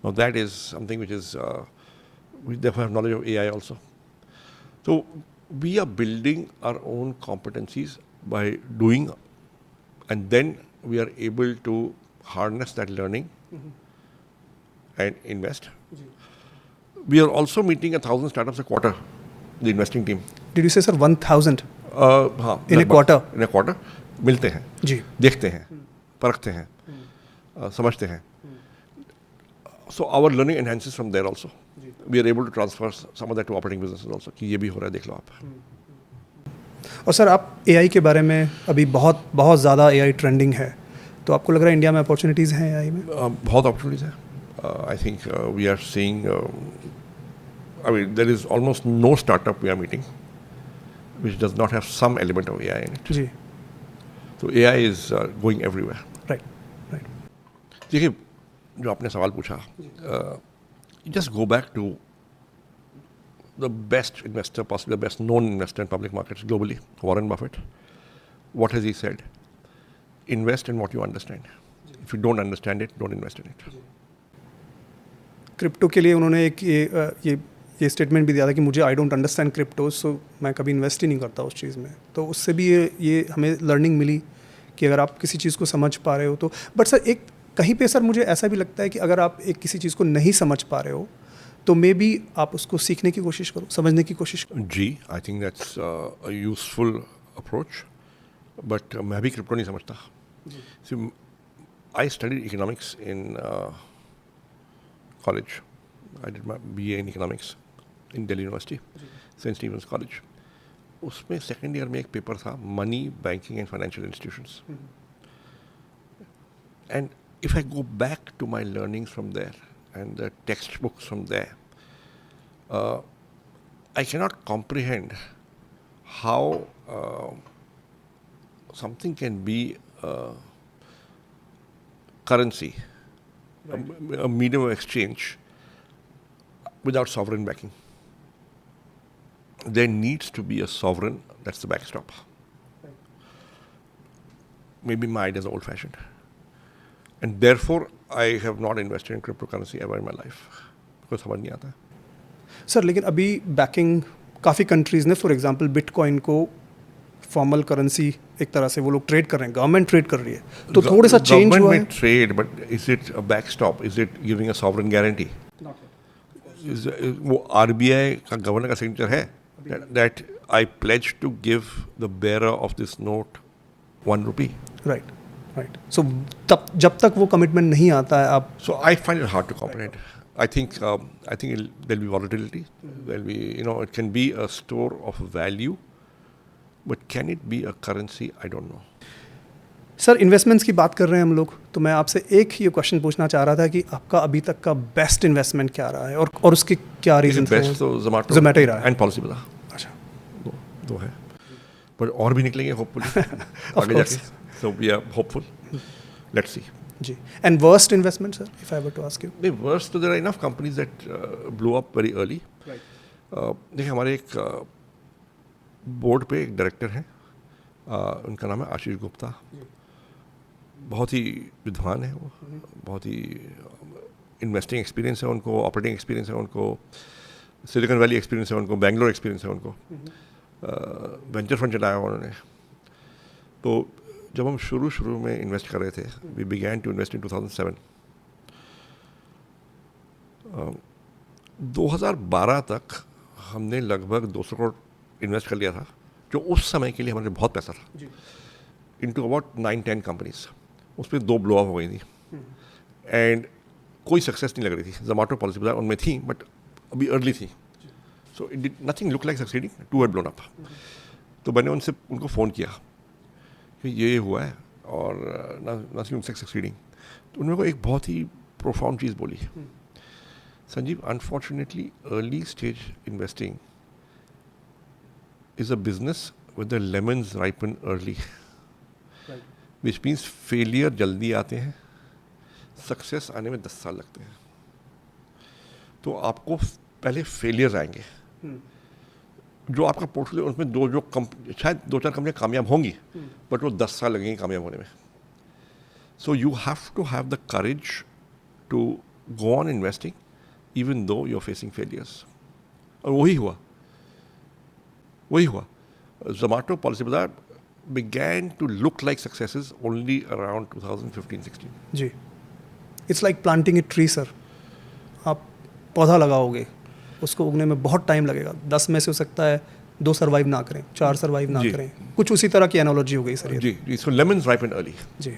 Now that is something which is, we therefore have knowledge of AI also. So we are building our own competencies by doing, and then we are able to harness that learning and invest. We are also meeting 1,000 startups a quarter, the investing team. Did you say sir 1,000? हाँ. In a quarter? In a quarter. मिलते हैं. जी. देखते हैं, परखते हैं, समझते हैं. So our learning enhances from there also. We are able to transfer some of that to operating businesses also. कि ये भी हो रहा है, देख लो आप. और सर आप AI के बारे में अभी बहुत बहुत ज़्यादा AI ट्रेंडिंग है, तो आपको लग रहा है इंडिया में अपॉर्चुनिटीज़ हैं AI में? बहुत अपॉर्चुनिटीज़ हैं. I think we are seeing, I mean, there is almost no startup we are meeting which does not have some element of AI in it. Ji. So AI is going everywhere. Right. देखिए, जो आपने सवाल पूछा, just go back to the best investor, possibly the best known investor in public markets globally, Warren Buffett. What has he said? Invest in what you understand. If you don't understand it, don't invest in it. Crypto के लिए उन्होंने एक ये statement भी दिया था कि मुझे आई डोंट अंडरस्टैंड क्रिप्टो, सो मैं कभी इन्वेस्ट ही नहीं करता उस चीज़ में. तो उससे भी ये हमें लर्निंग मिली कि अगर आप किसी चीज़ को समझ पा रहे हो तो. बट सर एक कहीं पे सर मुझे ऐसा भी लगता है कि अगर आप एक किसी चीज़ को नहीं समझ पा रहे हो तो मे बी आप उसको सीखने की कोशिश करो, समझने की कोशिश करो. जी, I think that's a useful approach, but मैं भी क्रिप्टो नहीं समझता. See, I studied economics in college. I did my BA in economics in Delhi University, Saint Stephen's College. उसमें सेकेंड ईयर में एक पेपर था, money, banking and financial institutions. And if I go back to my learnings from there and the textbooks from there, I cannot comprehend how something can be currency, a medium of exchange, without sovereign backing. There needs to be a sovereign, that's the backstop. Maybe my idea is old-fashioned. And therefore, I have not invested in cryptocurrency ever in my life. Because समझ नहीं आता है. Sir लेकिन अभी banking काफ़ी countries ने for example bitcoin को formal currency एक तरह से वो लोग ट्रेड कर रहे हैं, गवर्नमेंट ट्रेड कर रही है, तो थोड़ा सा चेंज हुआ है. Government may trade, but is it a backstop? Is it giving a sovereign guarantee? वो RBI का गवर्नर का सिग्नेचर है that I pledge to give the bearer of this note 1 rupee. Right right. So तब जब तक वो commitment नहीं आता है आप. So I find it hard to comprehend. I think there'll be volatility. There'll be, it can be a store of value, but can it be a currency? I don't know. Sir investments की बात कर रहे हैं हम लोग, तो मैं आपसे एक ही क्वेश्चन पूछना चाह रहा था कि आपका अभी तक का बेस्ट इन्वेस्टमेंट क्या रहा है और उसके क्या रीजन थे? बेस्ट तो Zomato ही रहा है. एंड पॉलिसी बता. अच्छा. दो है, पर और भी निकलेंगे होपफुली आगे जाके. So we are hopeful. Let's see. जी. And worst investment sir, if I were to ask you? The worst, there are enough companies that blew up very early. देखिए हमारे एक बोर्ड पे एक डायरेक्टर हैं, उनका नाम है आशीष गुप्ता. बहुत ही विद्वान है वो, बहुत ही इन्वेस्टिंग एक्सपीरियंस है उनको, ऑपरेटिंग एक्सपीरियंस है उनको, सिलिकॉन वैली एक्सपीरियंस है उनको, बेंगलोर एक्सपीरियंस है उनको, वेंचर फंड चलाया उन्होंने. तो जब हम शुरू में इन्वेस्ट कर रहे थे, we began to invest in 2007. 2012 तक हमने लगभग 200 करोड़ इन्वेस्ट कर लिया था, जो उस समय के लिए हमारे बहुत पैसा था, इनटू अबाउट 9-10 कंपनीज. उसमें 2 ब्लो अप हो गई थी एंड कोई सक्सेस नहीं लग रही थी. जोमेटो पॉलिसी बाजार उनमें थी, बट अभी अर्ली थी. So it did nothing look like succeeding, 2 had blown up. तो मैंने उनको फ़ोन किया कि ये हुआ है और नथिंग लुक्स लाइक सक्सीडिंग. तो उन्होंने को एक बहुत ही प्रोफाउंड चीज़ बोली, Sanjeev, unfortunately early stage investing is a business where the lemons ripen early, which means failure जल्दी आते हैं, सक्सेस आने में 10 साल लगते हैं. तो आपको पहले फेलियर्स आएंगे, जो आपका पोर्टफोलियो उसमें शायद 2-4 कंपनियाँ कामयाब होंगी, बट वो 10 साल लगेंगे कामयाब होने में. So you have to have the courage to go on investing even though you are facing failures. और वही हुआ. Zomato Policybazaar began to look like successes only around 2015-16. जी. It's like planting a tree sir. आप पौधा लगाओगे, उसको उगने में बहुत टाइम लगेगा. 10 में से हो सकता है 2 सर्वाइव ना करें, 4 सर्वाइव ना करें. कुछ उसी तरह की एनालॉजी हो गई सर. जी. So lemons ripen early. जी.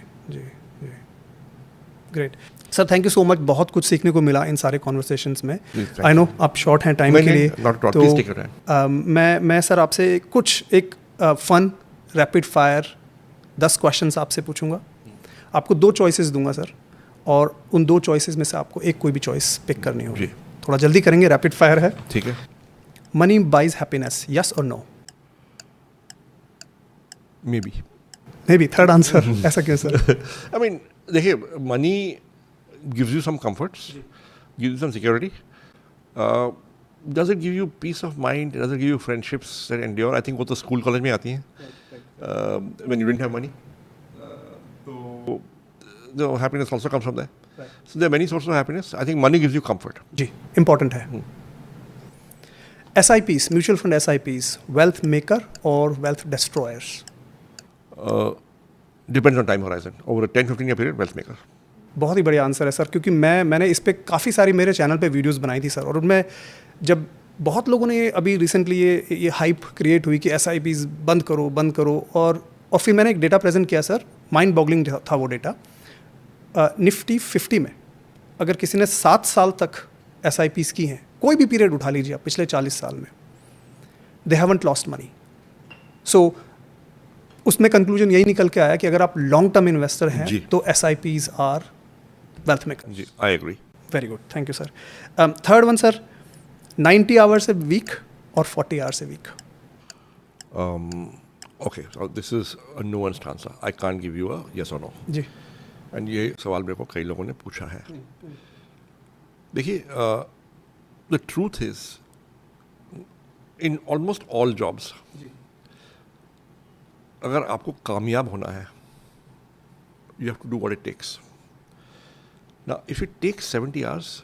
Great sir, thank you so much. बहुत कुछ सीखने को मिला इन सारे कॉन्वर्सेशंस में. आई नो आप शॉर्ट हैं टाइम के लिए, तो मैं सर आपसे एक फन रैपिड फायर 10 क्वेश्चंस आपसे पूछूंगा. आपको 2 चॉइसेस दूंगा सर, और उन 2 चॉइसेस में से आपको एक कोई भी चॉइस पिक करनी होगी. थोड़ा जल्दी करेंगे, रैपिड फायर है. ठीक है. मनी बाइज हैप्पीनेस, यस और no? Maybe. Third answer. ऐसा क्यों सर? आई मीन देखिए, money gives you some comforts, gives you some security. Does it give you peace of mind? Does it give you friendships that endure? I think वो तो school college में आती हैं. When you didn't have money, so the happiness also comes from there. Right. So there are many sources of happiness. I think money gives you comfort. Ji, important है. SIPs, mutual fund SIPs, wealth maker or wealth destroyers? Depends on time horizon. Over a 10-15 year period, wealth maker. बहुत ही बढ़िया answer है sir, क्योंकि मैंने इस पे काफ़ी सारी मेरे चैनल पे वीडियोस बनाई थी सर, और उनमें जब बहुत लोगों ने अभी रिसेंटली ये हाइप क्रिएट हुई कि SIPs बंद करो, और फिर मैंने एक डेटा प्रेजेंट किया सर, माइंड बॉगलिंग था वो डेटा। निफ्टी 50 में अगर किसी ने 7 साल तक SIPs की हैं, कोई भी पीरियड उठा लीजिए आप पिछले 40 साल में, दे हैवंट लॉस्ट मनी। सो उसमें कंक्लूजन यही निकल के आया कि अगर आप लॉन्ग टर्म इन्वेस्टर हैं तो SIPs आर वेल्थ मेकर। जी, I agree. Very good, thank you sir. Third one sir, 90 hours a week और 40 hours a week? Okay, so this is a nuanced answer. I can't give you a yes or no. जी। And ये सवाल मेरे को कई लोगों ने पूछा है। देखिए, the truth is, in almost all jobs, अगर आपको कामयाब होना है, you have to do what it takes. Now, if it takes 70 hours,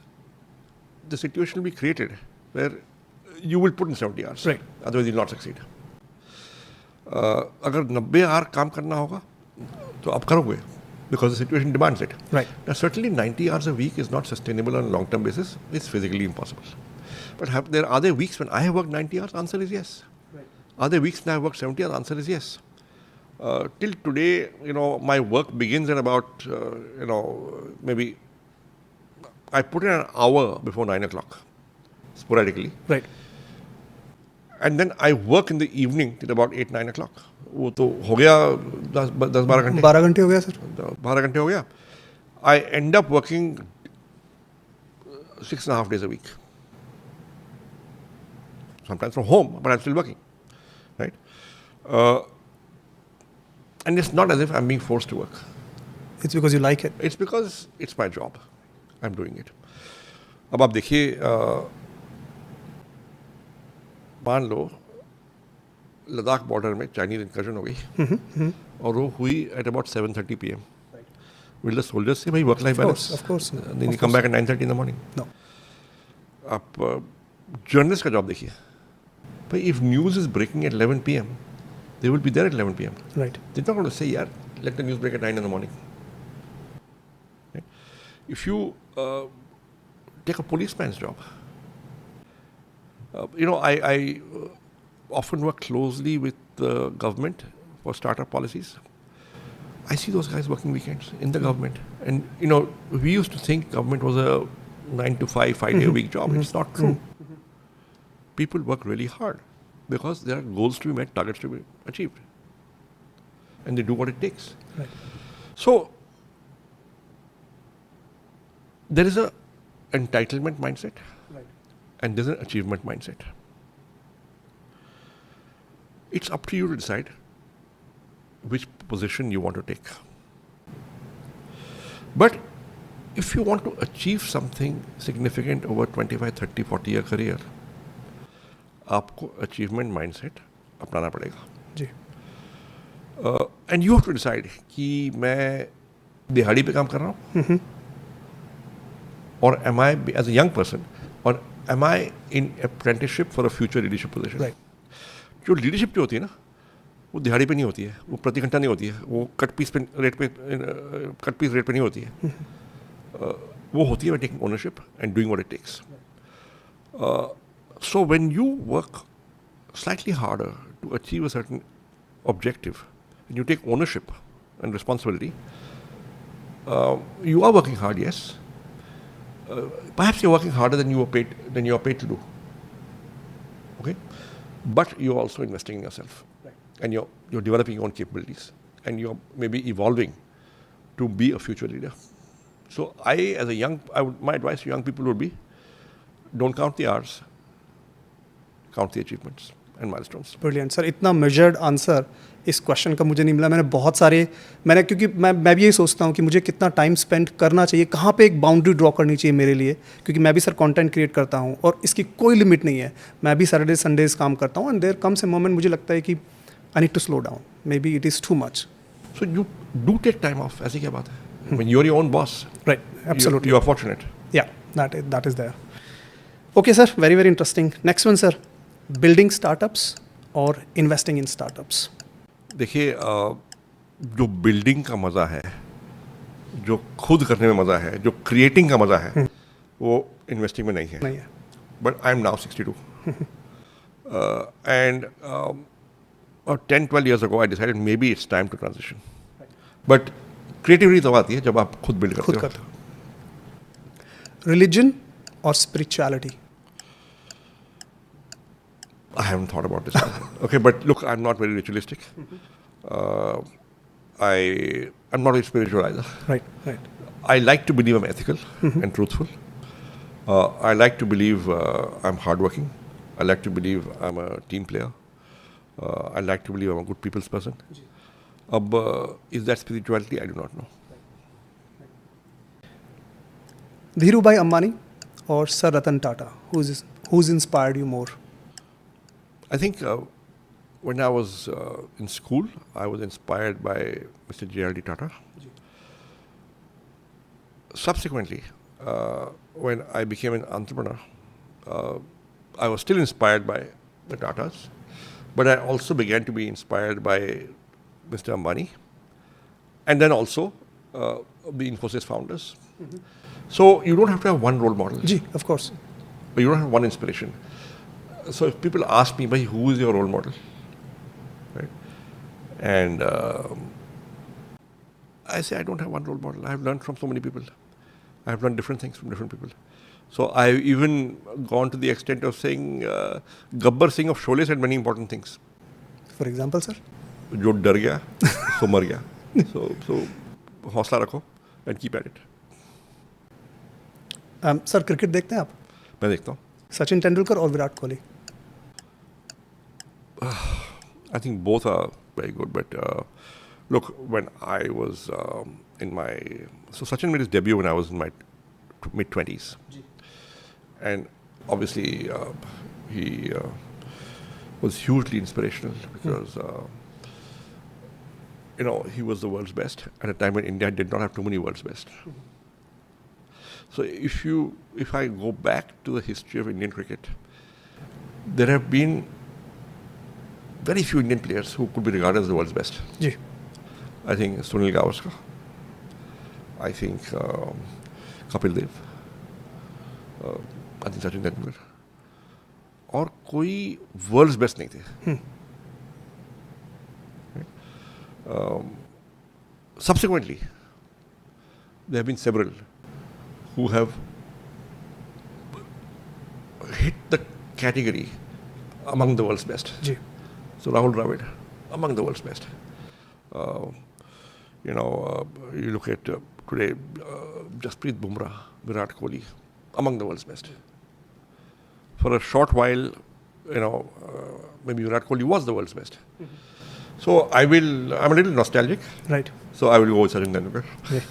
the situation will be created where you will put in 70 hours. Right. Otherwise, you will not succeed. अगर 90 our काम करना होगा तो आप करोगे, because the situation demands it. Right. Now, certainly 90 hours a week is not sustainable on a long-term basis. It's physically impossible. But are there weeks when I have worked 90 hours? Answer is yes. Right. Are there weeks when I have worked 70 hours? Answer is yes. Till today, my work begins at about, maybe I put in an hour before 9 o'clock, sporadically. Right. And then I work in the evening till about 8-9 o'clock. वो तो हो गया 10-12 घंटे। 12 घंटे हो गया sir. 12 घंटे हो गया। I end up working 6.5 days a week. Sometimes from home, but I'm still working, right? And it's not as if I'm being forced to work. It's because you like it. It's because it's my job. I'm doing it. अब आप देखिए, मान लो Ladakh border में Chinese incursion हो गई और वो हुई at about 7:30 PM. Will the soldiers say, भाई work life balance? Of course. Then you come back at 9:30 in the morning. No. आप जर्नलिस्ट का जॉब देखिए, भाई if news is breaking at 11 PM, they will be there at 11 PM. Right. They're not going to say, यार, let the news break at 9 in the morning. Right? If you take a policeman's job, I often work closely with the government for startup policies. I see those guys working weekends in the government. And, we used to think government was a 9 to 5, 5-day a week job. It's not true. People work really hard because there are goals to be met, targets to be achieved. And they do what it takes. Right. So, there is a entitlement mindset. Right. And there's an achievement mindset. It's up to you to decide which position you want to take. But if you want to achieve something significant over 25, 30, 40 year career, आपको achievement mindset अपनाना पड़ेगा. जी. And you have to decide कि मैं दिहाड़ी पे काम कर रहा हूँ, or am I, as a young person, or am I in apprenticeship for a future leadership position? Right. जो लीडरशिप जो होती है ना, वो दिहाड़ी पे नहीं होती है, वो प्रति घंटा नहीं होती है, वो कट पीस रेट पे नहीं होती है. वो होती है by taking ownership and doing what it takes. So when you work slightly harder to achieve a certain objective, and you take ownership and responsibility, you are working hard, yes. Perhaps you're working harder than you are paid to do. Okay? But you're also investing in yourself. Right. And you're developing your own capabilities. And you're maybe evolving to be a future leader. So my advice to young people would be, don't count the hours, count the achievements and milestones. Brilliant. Sir, इतना measured answer इस question का मुझे नहीं मिला. क्योंकि मैं भी यही सोचता हूँ कि मुझे कितना टाइम स्पेंड करना चाहिए, कहाँ पे एक बाउंड्री ड्रॉ करनी चाहिए मेरे लिए, क्योंकि मैं भी सर कंटेंट क्रिएट करता हूँ और इसकी कोई लिमिट नहीं है. मैं भी सैटरडे संडेज काम करता हूँ, and there comes a moment मुझे लगता है कि I need to slow down, maybe it is too much. So you do take time off. ऐसी क्या बात है? When you're your own boss. Right. Absolutely. You are fortunate. Yeah, that is there. Okay, sir. Very, very interesting. Next one, sir. Building startups or investing in startups? देखिए, जो building का मज़ा है जो खुद करने में मज़ा है, जो क्रिएटिंग का मज़ा है, वो इन्वेस्टिंग में नहीं है. नहीं है. But I'm now 62. And 10, 12 years ago, I decided maybe it's time to transition. But creativity तब आती है जब आप खुद build खुद करते करते हो. रिलीजन और spirituality. I haven't thought about this one. Okay, but look, I'm not very ritualistic. Uh, I'm not very spiritual either. Right. I like to believe I'm ethical and truthful. I like to believe I'm hardworking. I like to believe I'm a team player. I like to believe I'm a good people's person. Is that spirituality? I do not know. Dhirubhai Ambani और sir Ratan Tata, who's inspired you more? I think when I was in school, I was inspired by Mr. J.R.D. Tata. Subsequently, when I became an entrepreneur, I was still inspired by the Tatas, but I also began to be inspired by Mr. Ambani, and then also the Infosys founders. So you don't have to have one role model. जी, of course. But you don't have one inspiration. So if people ask me, "Bhai, who is your role model?" Right? And I say, I don't have one role model. I've learned from so many people. I've learned different things from different people. So I've even gone to the extent of saying Gabbar Singh of Sholay said many important things. For example, sir? जो डर गया सो मर गया. So हौसला रखो and keep at it. Sir cricket देखते हैं आप? मैं देखता हूँ. सचिन तेंदुलकर और Virat Kohli? I think both are very good, but look, when I was so Sachin made his debut when I was in my mid-20s, and obviously he was hugely inspirational because he was the world's best at a time when India did not have too many world's best. So if I go back to the history of Indian cricket, there have been very few Indian players who could be regarded as the world's best. Ji. I think Sunil Gavaskar. I think Kapil Dev. I think Sachin Tendulkar. और कोई world's best नहीं थे. Subsequently, there have been several who have hit the category among the world's best. Ji. So Rahul Dravid, among the world's best. You look at today, Jasprit Bumrah, Virat Kohli, among the world's best. For a short while, maybe Virat Kohli was the world's best. So I'm a little nostalgic. Right. So I will go with Sachin Tendulkar. Yeah.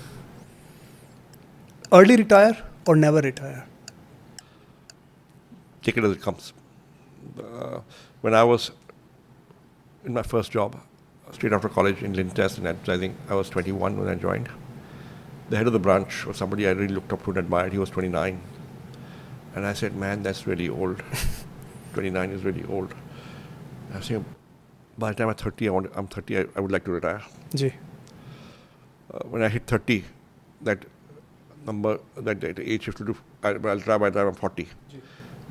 Early retire or never retire? Take it as it comes. When I was in my first job, straight after college in Lintest and advertising, I was 21 when I joined. The head of the branch was somebody I really looked up to and admired. He was 29. And I said, man, that's really old. 29 is really old. I was saying, by the time I'm 30, I would like to retire. Ji. When I hit 30, that number, that age shifted to, I'll retire by the time I'm 40.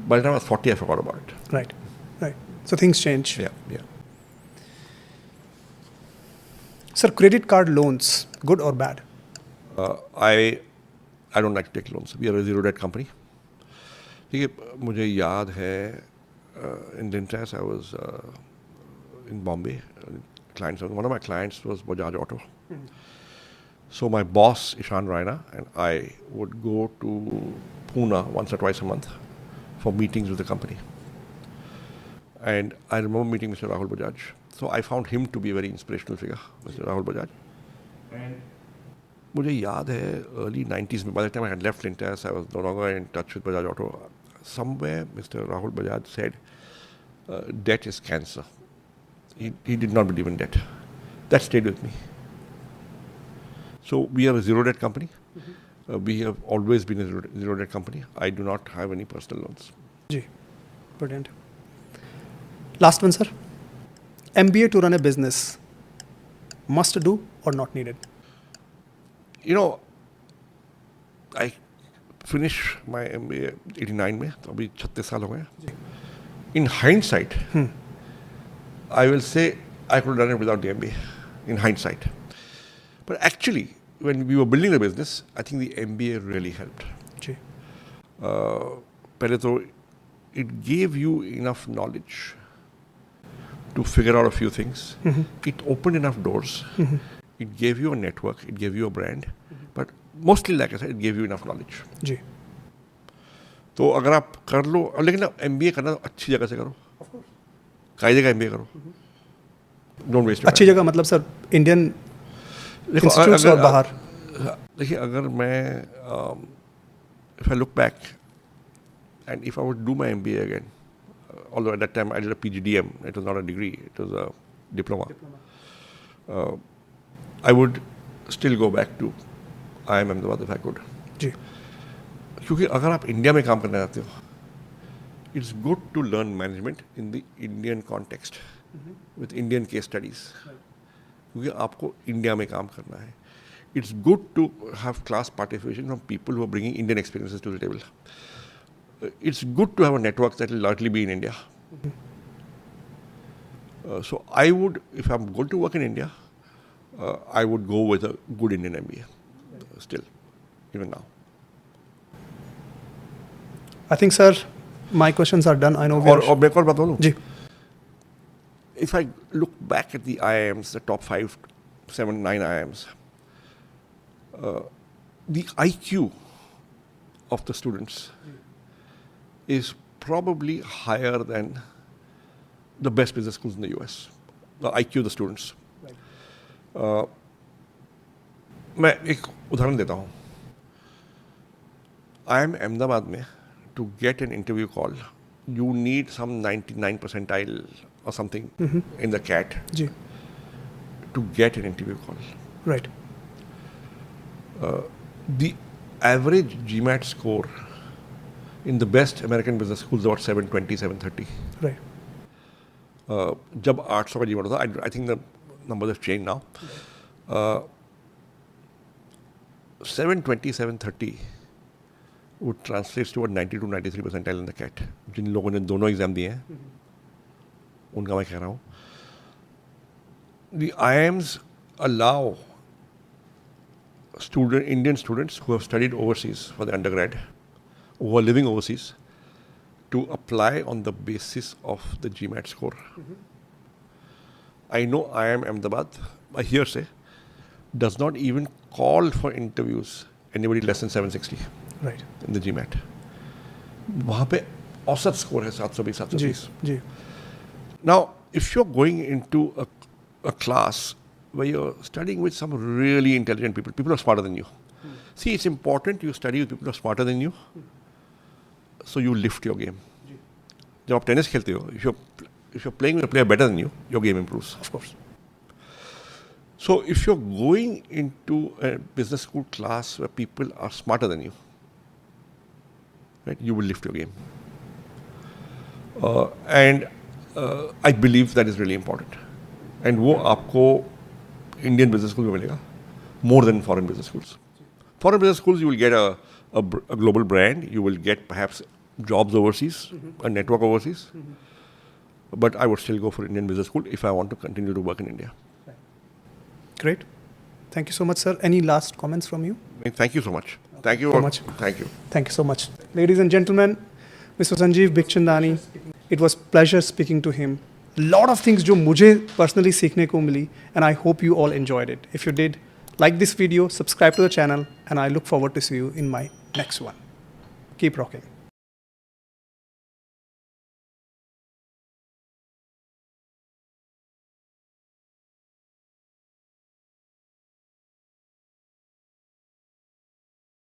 By the time I was 40, I forgot about it. Right. So things change. Yeah. Sir, credit card loans, good or bad? I don't like to take loans. We are a zero debt company. ठीक है, मुझे याद है in Lintest I was in Bombay. One of my clients was Bajaj Auto. So my boss Ishan Raina and I would go to Pune once or twice a month for meetings with the company. And I remember meeting Mr. Rahul Bajaj. So I found him to be a very inspirational figure, Mr. Rahul Bajaj. And मुझे याद है early 90s में, by the time I had left Lintest, I was no longer in touch with Bajaj Auto. Somewhere Mr. Rahul Bajaj said, debt is cancer. He did not believe in debt. That stayed with me. So we are a zero debt company. We have always been a zero debt company. I do not have any personal loans. Ji. Brilliant. Last one, sir. MBA to run a business, must do or not needed? you know, I finished my MBA 89 में, तो अभी 36 साल हो गए. In hindsight, I will say I could have done it without the MBA. In hindsight, but actually, when we were building the business, I think the MBA really helped. जी. पहले तो it gave you enough knowledge to figure out a few things. It opened enough doors. It gave you a network. It gave you a brand. But mostly, like I said, it gave you enough knowledge. जी. तो अगर आप कर लो, लेकिन MBA करना तो अच्छी जगह से करो. कायदे का MBA करो. Don't waste your अच्छी time. जगह मतलब सर इंडियन देखो, इंस्टीट्यूट्स और बाहर. देखिए, अगर मैं if I look back and if I would do my MBA again, although at that time I did a PGDM, it was not a degree, it was a diploma. I would still go back to IIM Ahmedabad if I could. जी. क्योंकि अगर आप India में काम करना चाहते हो, it's good to learn management in the Indian context with Indian case studies. क्योंकि आपको इंडिया में काम करना है. It's good to have class participation from people who are bringing Indian experiences to the table. It's good to have a network that will largely be in India. So I would, if I'm going to work in India, I would go with a good Indian MBA still, even now. I think, sir, my questions are done. I know we और मैं एक और बात बोलूं? जी. If I look back at the IIMs, the top 5, 7, 9 IIMs, the IQ of the students is probably higher than the best business schools in the US. The IQ of the students. मैं एक उदाहरण देता हूँ. IIM Ahmedabad में, to get an interview call, you need some 99 percentile or something in the CAT ji. to get an interview call. Right. The average GMAT score in the best American business schools is about 720, 730. Right. जब 800 का GMAT होता, I think the numbers have changed now. 720, 730 would translate to about 90 to 93 percentile in the CAT. जिन लोगों ने दोनों exam दिए हैं, उनका मैं कह रहा हूँ. The IIMs allow Indian students who have studied overseas for their undergrad, who are living overseas, to apply on the basis of the GMAT score. I know IIM Ahmedabad, by hearsay, does not even call for interviews anybody less than 760 Right. in the GMAT. वहाँ पे औसत score है 720, 730. जी. Now, if you're going into a class where you're studying with some really intelligent people, people who are smarter than you. See, it's important you study with people who are smarter than you, so you lift your game. जब आप tennis खेलते हो, if you're playing with a player better than you, your game improves. Of course. So if you're going into a business school class where people are smarter than you, right, you will lift your game. And I believe that is really important. And वो आपको Indian business schools में मिलेगा more than foreign business schools. Foreign business schools, you will get a global brand, you will get perhaps jobs overseas, a network overseas. But I would still go for Indian business school if I want to continue to work in India. Great. Thank you so much, sir. Any last comments from you? Thank you so much. Thank you so much. Thank you. Thank you so much. Ladies and gentlemen, Mr. Sanjeev Bikhchandani, it was pleasure speaking to him. Lot of things जो मुझे personally सीखने को मिली, and I hope you all enjoyed it. If you did, like this video, subscribe to the channel, and I look forward to see you in my next one. Keep rocking.